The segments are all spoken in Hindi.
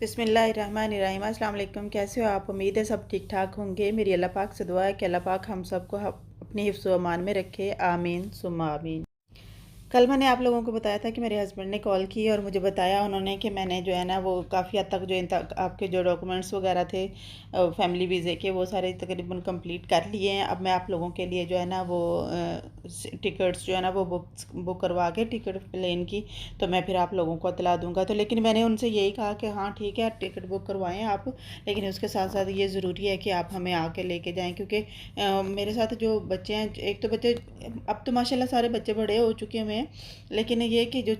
बिस्मिल्लाहिर्रहमानिर्रहीम। अस्सलाम वालेकुम। कैसे हो आप? उम्मीद है सब ठीक ठाक होंगे। मेरी अल्लाह पाक से दुआ है कि अल्लाह पाक हम सबको अपनी हिफ्ज़ व अमान में रखे। आमीन सुम्मा आमीन। कल मैंने आप लोगों को बताया था कि मेरे हस्बैंड ने कॉल की और मुझे बताया उन्होंने कि मैंने जो है ना वो काफ़ी हद तक जो आपके जो डॉक्यूमेंट्स वगैरह थे फैमिली वीज़े के वो सारे तकरीबन कंप्लीट कर लिए हैं। अब मैं आप लोगों के लिए जो है ना वो टिकट्स जो है ना वो बुक करवा के टिकट प्लेन की तो मैं फिर आप लोगों को इतला दूंगा। तो लेकिन मैंने उनसे यही कहा कि हाँ ठीक है टिकट बुक करवाएं आप, लेकिन उसके साथ साथ ये ज़रूरी है कि आप हमें आके लेके जाएँ, क्योंकि मेरे साथ जो बच्चे हैं, एक तो बच्चे अब तो माशाल्लाह सारे बच्चे बड़े हो चुके हुए हैं, लेकिन ये कि जो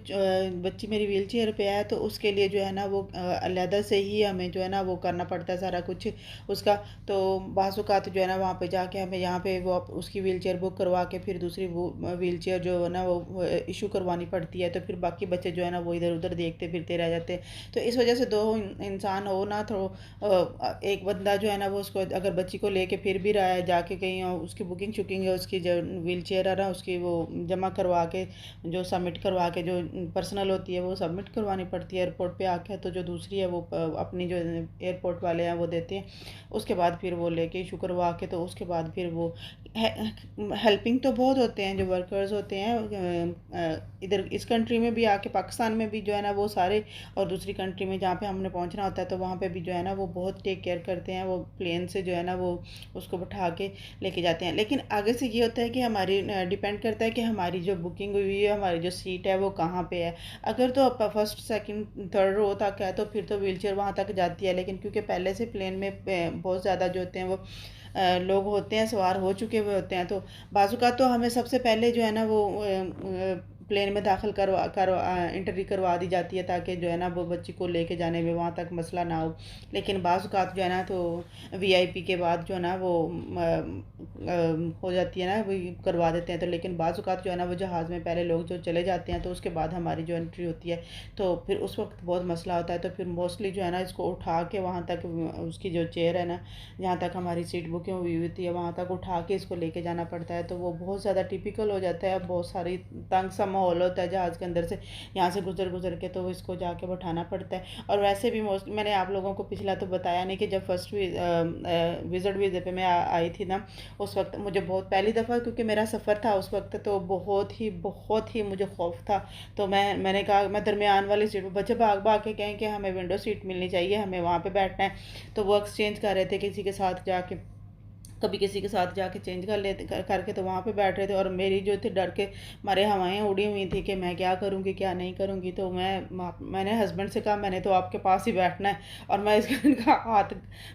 बच्ची मेरी व्हील चेयर पे है तो उसके लिए जो है ना वो अलहदा से ही हमें जो है ना वो करना पड़ता है सारा कुछ उसका। तो बाज़ औक़ात जो है ना वहाँ पे जाके हमें यहाँ पे वो उसकी व्हील चेयर बुक करवा के फिर दूसरी वो व्हील चेयर जो है ना वो इशू करवानी पड़ती है। तो फिर बाकी बच्चे जो है ना वो इधर उधर देखते फिरते रह जाते हैं। तो इस वजह से दो इंसान हो ना, तो एक बंदा जो है ना वो उसको अगर बच्ची को लेके फिर भी रहा है जाके कहीं उसकी बुकिंग शुकिंग है, उसकी जो व्हील चेयर है ना उसकी वो जमा करवा के जो सबमिट करवा के जो पर्सनल होती है वो सबमिट करवानी पड़ती है एयरपोर्ट पे आके। तो जो दूसरी है वो अपनी जो एयरपोर्ट वाले हैं वो देते हैं, उसके बाद फिर वो लेके इशू करवा के तो उसके बाद फिर वो हेल्पिंग तो बहुत होते हैं जो वर्कर्स होते हैं इधर इस कंट्री में भी आके, पाकिस्तान में भी जो है ना वो सारे, और दूसरी कंट्री में जहाँ पे हमने पहुँचना होता है तो वहाँ पे भी जो है ना वो बहुत टेक केयर करते हैं। वो प्लेन से जो है ना वो उसको बैठा के लेके जाते हैं। लेकिन आगे से ये होता है कि हमारी डिपेंड करता है कि हमारी जो बुकिंग हुई है, हमारी जो सीट है वो कहाँ पे है। अगर तो फर्स्ट सेकंड थर्ड रो तक है तो फिर तो व्हील चेयर वहाँ तक जाती है, लेकिन क्योंकि पहले से प्लेन में बहुत ज़्यादा जो होते हैं वो लोग होते हैं, सवार हो चुके हुए होते हैं, तो बाज़ तो हमें सबसे पहले जो है ना वो प्लेन में दाखिल करवा एंट्री करवा दी जाती है ताकि जो है ना वो बच्ची को लेके जाने में वहाँ तक मसला ना हो। लेकिन बाज़ जो है ना तो वीआईपी के बाद जो है ना वो हो जाती है ना वो करवा देते हैं। तो लेकिन बाज़ जो है ना वो जहाज़ में पहले लोग जो चले जाते हैं तो उसके बाद हमारी जो एंट्री होती है तो फिर उस वक्त बहुत मसला होता है। तो फिर मोस्टली जो है ना इसको उठा के वहाँ तक उसकी जो चेयर है ना जहाँ तक हमारी सीट बुकिंग हुई होती है वहाँ तक उठा के इसको लेके जाना पड़ता है। तो वो बहुत ज़्यादा टिपिकल हो जाता है, बहुत सारी तंग सा माहौल होता है जहाज़ के अंदर से यहाँ से गुजर गुजर के, तो इसको जाके बैठाना पड़ता है। और वैसे भी मोस्ट मैंने आप लोगों को पिछला तो बताया नहीं कि जब फर्स्ट विज़िट वीज़े पे मैं आई थी ना उस वक्त मुझे बहुत पहली दफ़ा क्योंकि मेरा सफ़र था उस वक्त तो बहुत ही मुझे खौफ था। तो मैंने कहा मैं दरमियान वाली सीट पर, बच्चे भाग भाग के कहें कि हमें विंडो सीट मिलनी चाहिए, हमें वहाँ पे बैठना है। तो वो एक्सचेंज कर रहे थे किसी के साथ जाके, कभी किसी के साथ जाके चेंज कर लेते करके तो वहाँ पे बैठ रहे थे, और मेरी जो थी डर के मारे हवाएं उड़ी हुई थी कि मैं क्या करूँगी क्या नहीं करूँगी। तो मैंने हस्बैंड से कहा मैंने तो आपके पास ही बैठना है, और मैं इसका हाथ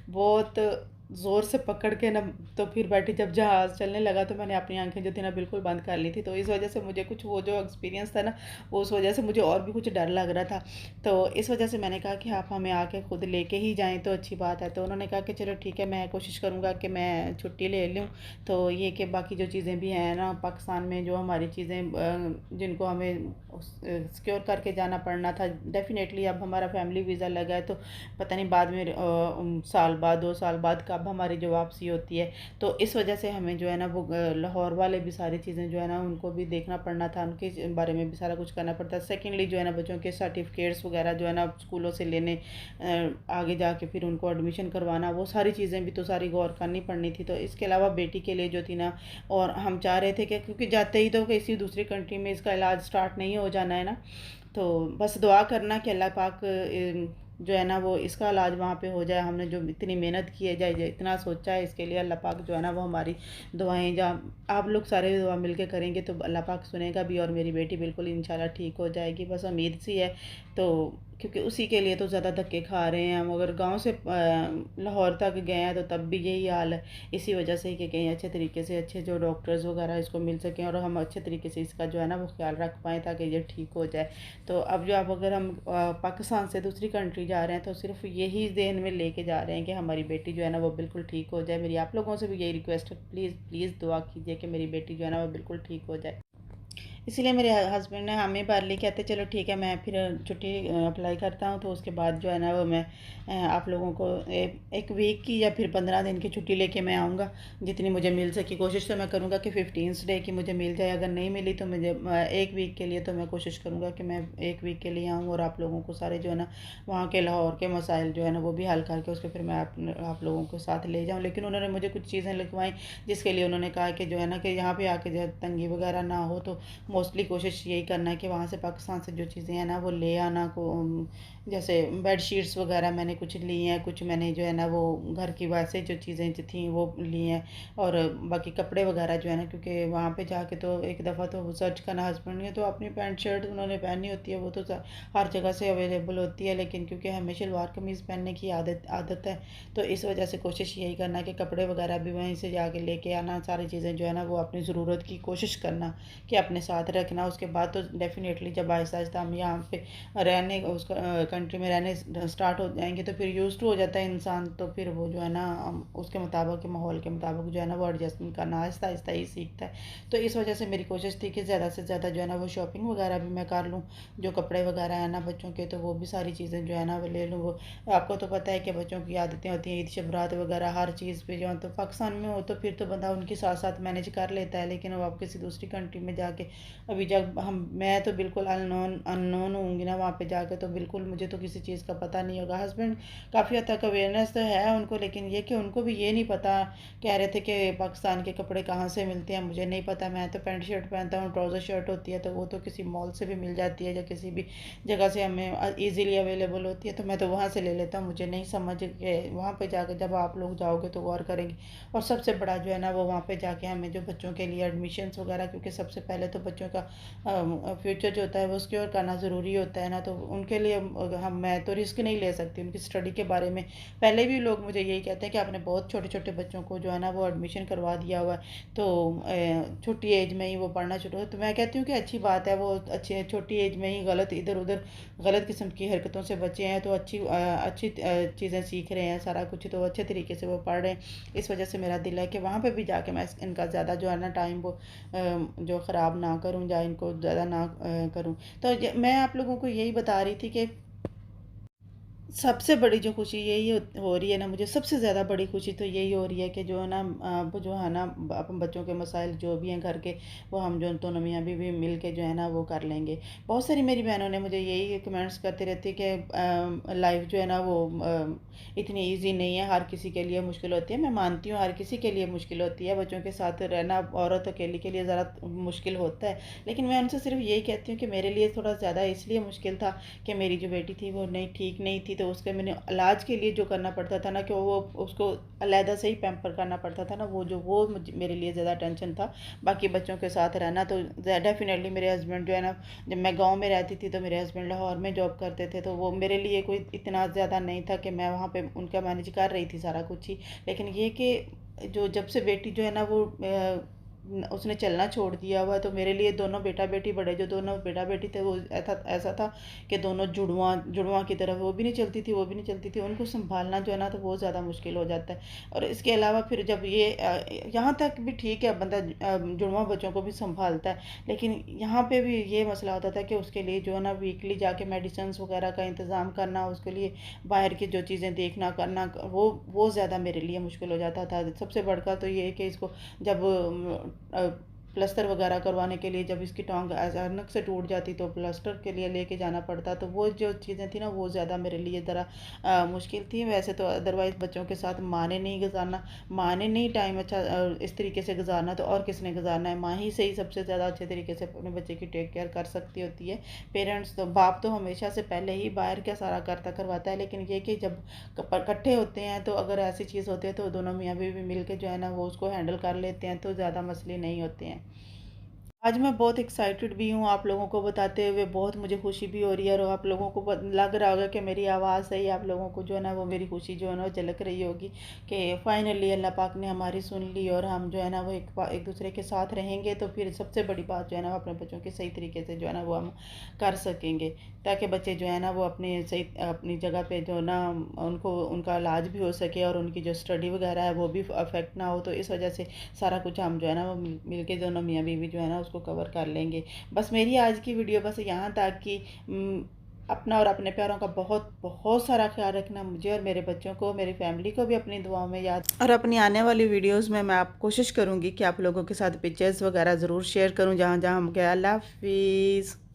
बहुत ज़ोर से पकड़ के ना तो फिर बैठी। जब जहाज़ चलने लगा तो मैंने अपनी आंखें जो थी ना बिल्कुल बंद कर ली थी। तो इस वजह से मुझे कुछ वो जो एक्सपीरियंस था ना वो उस वजह से मुझे और भी कुछ डर लग रहा था। तो इस वजह से मैंने कहा कि आप हमें आके खुद लेके ही जाएँ तो अच्छी बात है। तो उन्होंने कहा कि चलो ठीक है मैं कोशिश करूँगा कि मैं छुट्टी ले लूँ। तो ये कि बाकी जो चीज़ें भी हैं ना पाकिस्तान में जो हमारी चीज़ें जिनको हमें सिक्योर करके जाना पड़ना था, डेफ़िनेटली अब हमारा फैमिली वीज़ा लगा है तो पता नहीं बाद में साल बाद 2 साल बाद कब हमारी जो वापसी होती है। तो इस वजह से हमें जो है ना वो लाहौर वाले भी सारी चीज़ें जो है ना उनको भी देखना पड़ना था, उनके बारे में भी सारा कुछ करना पड़ता है। सेकेंडली जो है ना बच्चों के सर्टिफिकेट्स वगैरह जो है ना स्कूलों से लेने, आगे जाके फिर उनको एडमिशन करवाना, वो सारी चीज़ें भी तो सारी गौर करनी पड़नी थी। तो इसके अलावा बेटी के लिए जो थी ना, और हम चाह रहे थे कि क्योंकि जाते ही तो किसी दूसरी कंट्री में इसका इलाज स्टार्ट नहीं हो जाना है ना, तो बस दुआ करना कि अल्लाह पाक जो है ना वो इसका इलाज वहाँ पे हो जाए। हमने जो इतनी मेहनत की है जाए इतना सोचा है इसके लिए, अल्लाह पाक जो है ना वो हमारी दुआएं जहाँ आप लोग सारे दुआ मिल के करेंगे तो अल्लाह पाक सुनेगा भी, और मेरी बेटी बिल्कुल इंशाल्लाह ठीक हो जाएगी, बस उम्मीद सी है। तो क्योंकि उसी के लिए तो ज़्यादा धक्के खा रहे हैं हम, अगर गांव से लाहौर तक गए हैं तो तब भी यही हाल है। इसी वजह से ही कि कहीं अच्छे तरीके से अच्छे जो डॉक्टर्स वगैरह इसको मिल सकें और हम अच्छे तरीके से इसका जो है ना वो ख्याल रख पाएँ ताकि ये ठीक हो जाए। तो अब जो आप अगर हम पाकिस्तान से दूसरी कंट्री जा रहे हैं तो सिर्फ यही ज़हन में लेके जा रहे हैं कि हमारी बेटी जो है ना वो बिल्कुल ठीक हो जाए। मेरी आप लोगों से भी यही रिक्वेस्ट है, प्लीज़ प्लीज़ दुआ कीजिए कि मेरी बेटी जो है ना वो बिल्कुल ठीक हो जाए। इसीलिए मेरे हस्बैंड ने हामी भर ली, कहते चलो ठीक है मैं फिर छुट्टी अप्लाई करता हूँ, तो उसके बाद जो है ना वो मैं आप लोगों को एक वीक की या फिर 15 दिन की छुट्टी लेके मैं आऊँगा, जितनी मुझे मिल सकी। कोशिश तो मैं करूँगा कि 15 डे की मुझे मिल जाए, अगर नहीं मिली तो मुझे एक वीक के लिए तो मैं कोशिश करूँगा कि मैं एक वीक के लिए आऊँ और आप लोगों को सारे जो है ना वहाँ के लाहौर के मसाइल जो है ना वो भी हल करके उसके फिर मैं आप लोगों को साथ ले जाऊँ। लेकिन उन्होंने मुझे कुछ चीज़ें लिखवाई जिसके लिए उन्होंने कहा कि जो है ना कि यहाँ पे आके जो तंगी वगैरह ना हो, तो मोस्टली कोशिश यही करना है कि वहाँ से पाकिस्तान से जो चीज़ें हैं ना वो ले आना को, जैसे बेड शीट्स वगैरह मैंने कुछ ली हैं, कुछ मैंने जो है ना वो घर की वैसे जो चीज़ें जो थी वो ली हैं, और बाकी कपड़े वगैरह जो है ना, क्योंकि वहाँ पे जाके तो एक दफ़ा तो सर्च करना हस्बैंड ने तो अपनी पैंट शर्ट उन्होंने पहनी होती है, वो तो हर जगह से अवेलेबल होती है, लेकिन क्योंकि हमें शलवार कमीज़ पहनने की आदत है, तो इस वजह से कोशिश यही करना कि कपड़े वगैरह भी वहीं से जाके लेके आना, सारी चीज़ें जो है ना वो अपनी ज़रूरत की कोशिश करना कि अपने साथ रखना। उसके बाद तो डेफ़िनेटली जब आहिस्ता आहिस्ता हम यहाँ पे रहने उस कंट्री में रहने स्टार्ट हो जाएंगे तो फिर यूज़ टू हो जाता है इंसान, तो फिर वो जो है ना उसके मुताबिक माहौल के मुताबिक जो है ना वो एडजस्टमेंट करना आहिस्ता आहिस्ता ही सीखता है। तो इस वजह से मेरी कोशिश थी कि ज़्यादा से ज़्यादा जो है ना वो शॉपिंग वगैरह भी मैं कर लूँ, जो कपड़े वगैरह हैं ना बच्चों के, तो वो भी सारी चीज़ें जो है ना वो ले लूँ। वो आपको तो पता है कि बच्चों की आदतें होती हैं, ईद शब रात वगैरह हर चीज़ पे जो है, तो पाकिस्तान में हो तो फिर तो बंदा उनके साथ साथ मैनेज कर लेता है, लेकिन अब आप किसी दूसरी कंट्री में जाके अभी जब मैं तो बिल्कुल अननोन होंगी ना वहाँ पे जाके, तो बिल्कुल मुझे तो किसी चीज़ का पता नहीं होगा। हस्बैंड काफ़ी हद तक अवेयरनेस तो है उनको, लेकिन ये कि उनको भी ये नहीं पता, कह रहे थे कि पाकिस्तान के कपड़े कहाँ से मिलते हैं, मुझे नहीं पता। मैं तो पैंट शर्ट पहनता हूँ, ट्राउज़र शर्ट होती है तो वो तो किसी मॉल से भी मिल जाती है या किसी भी जगह से हमें ईज़िली अवेलेबल होती है, तो मैं तो वहाँ से ले लेता हूँ। मुझे नहीं समझ के वहाँ पे जाके जब आप लोग जाओगे तो गौर करेंगे। और सबसे बड़ा जो है ना वो वहाँ पे जाके हमें जो बच्चों के लिए एडमिशन्स वगैरह, क्योंकि सबसे पहले तो बच्चों का फ्यूचर जो होता है वो सिक्योर करना ज़रूरी होता है ना, तो उनके लिए हम मैं तो रिस्क नहीं ले सकती उनकी स्टडी के बारे में। पहले भी लोग मुझे यही कहते हैं कि आपने बहुत छोटे छोटे बच्चों को जो है ना वो एडमिशन करवा दिया हुआ है, तो छोटी एज में ही वो पढ़ना शुरू हो, तो मैं कहती हूँ कि अच्छी बात है, वो अच्छी छोटी एज में ही गलत इधर उधर गलत किस्म की हरकतों से बचे हैं, तो अच्छी चीज़ें सीख रहे हैं, सारा कुछ तो अच्छे तरीके से वो पढ़ रहे हैं। इस वजह से मेरा दिल है कि वहाँ पे भी जाके मैं इनका ज़्यादा जो है ना टाइम वो जो ख़राब ना करूँ या इनको ज़्यादा ना करूँ। तो मैं आप लोगों को यही बता रही थी कि सबसे बड़ी जो खुशी यही हो रही है ना, मुझे सबसे ज़्यादा बड़ी खुशी तो यही हो रही है कि जो है ना वो जो है ना अपन बच्चों के मसाइल जो भी हैं घर के, वो हम जो दोनों मियाँ बीवी मिल के जो है ना वो कर लेंगे। बहुत सारी मेरी बहनों ने मुझे यही कमेंट्स करती रहती कि लाइफ जो है ना वो इतनी ईजी नहीं है, हर किसी के लिए मुश्किल होती है। मैं मानती हूँ हर किसी के लिए मुश्किल होती है, बच्चों के साथ रहना औरत अकेली के लिए ज़रा मुश्किल होता है, लेकिन मैं उनसे सिर्फ यही कहती हूँ कि मेरे लिए थोड़ा ज़्यादा इसलिए मुश्किल था कि मेरी जो बेटी थी वो नहीं ठीक नहीं थी, तो उसके मैंने इलाज के लिए जो करना पड़ता था ना, कि वो उसको अलहदा से ही पैम्पर करना पड़ता था ना, वो मेरे लिए ज़्यादा टेंशन था। बाकी बच्चों के साथ रहना तो डेफिनेटली मेरे हस्बैंड जो है ना, जब मैं गांव में रहती थी तो मेरे हस्बैंड लाहौर में जॉब करते थे, तो वो मेरे लिए कोई इतना ज़्यादा नहीं था कि मैं वहाँ पे उनका मैनेज कर रही थी सारा कुछ ही। लेकिन ये कि जो जब से बेटी जो है ना वो उसने चलना छोड़ दिया हुआ, तो मेरे लिए दोनों बेटा बेटी बड़े जो दोनों बेटा बेटी थे वो ऐसा था कि दोनों जुड़वा जुड़वा की तरफ, वो भी नहीं चलती थी वो भी नहीं चलती थी, उनको संभालना जो है ना तो बहुत ज़्यादा मुश्किल हो जाता है। और इसके अलावा फिर जब ये यहाँ तक भी ठीक है बंदा जुड़वा बच्चों को भी संभालता है, लेकिन यहाँ पे भी ये मसला होता था कि उसके लिए जो है ना वीकली जाके मेडिसिन वगैरह का इंतज़ाम करना, उसके लिए बाहर की जो चीज़ें देखना करना, वो ज़्यादा मेरे लिए मुश्किल हो जाता था। सबसे बढ़कर तो ये है कि इसको जब प्लस्तर वगैरह करवाने के लिए जब इसकी टांग अचानक से टूट जाती तो प्लास्टर के लिए लेके जाना पड़ता, तो वो जो चीज़ें थी ना वो ज़्यादा मेरे लिए ज़रा मुश्किल थी। वैसे तो अदरवाइज़ बच्चों के साथ माँ ने नहीं गुजारना, माँ ने नहीं टाइम अच्छा इस तरीके से गुजारना तो और किसने गुजारना है। माँ ही से ही सबसे ज़्यादा अच्छे तरीके से अपने बच्चे की टेक केयर कर सकती होती है। पेरेंट्स तो बाप तो हमेशा से पहले ही बाहर का सारा करवाता है, लेकिन ये कि जब इकट्ठे होते हैं तो अगर ऐसी चीज़ होती है तो दोनों मियाँ बीवी मिल के जो है ना वो उसको हैंडल कर लेते हैं, तो ज़्यादा मसले नहीं होते हैं। आज मैं बहुत एक्साइटेड भी हूँ, आप लोगों को बताते हुए बहुत मुझे खुशी भी हो रही है, और आप लोगों को लग रहा होगा कि मेरी आवाज़ से ही आप लोगों को जो है ना वो मेरी खुशी जो है ना वो झलक रही होगी कि फाइनली अल्लाह पाक ने हमारी सुन ली, और हम जो है ना वो एक दूसरे के साथ रहेंगे, तो फिर सबसे बड़ी बात जो है ना अपने बच्चों के सही तरीके से जो है ना वो हम कर सकेंगे। ताकि बच्चे जो है ना वो अपने सही अपनी जगह पे जो ना उनको उनका इलाज भी हो सके और उनकी जो स्टडी वगैरह है वो भी अफेक्ट ना हो। तो इस वजह से सारा कुछ हम जो है ना वो मिल के दोनों मियाँ बीवी जो है ना उसको कवर कर लेंगे। बस मेरी आज की वीडियो बस यहाँ तक कि अपना और अपने प्यारों का बहुत बहुत सारा ख्याल रखना, मुझे और मेरे बच्चों को, मेरी फैमिली को भी अपनी दुआओं में याद। और अपनी आने वाली वीडियोस में मैं आप कोशिश करूँगी कि आप लोगों के साथ पिक्चर्स वगैरह ज़रूर शेयर करूँ जहाँ जहाँ हम गए। अल्लाह हाफिज़।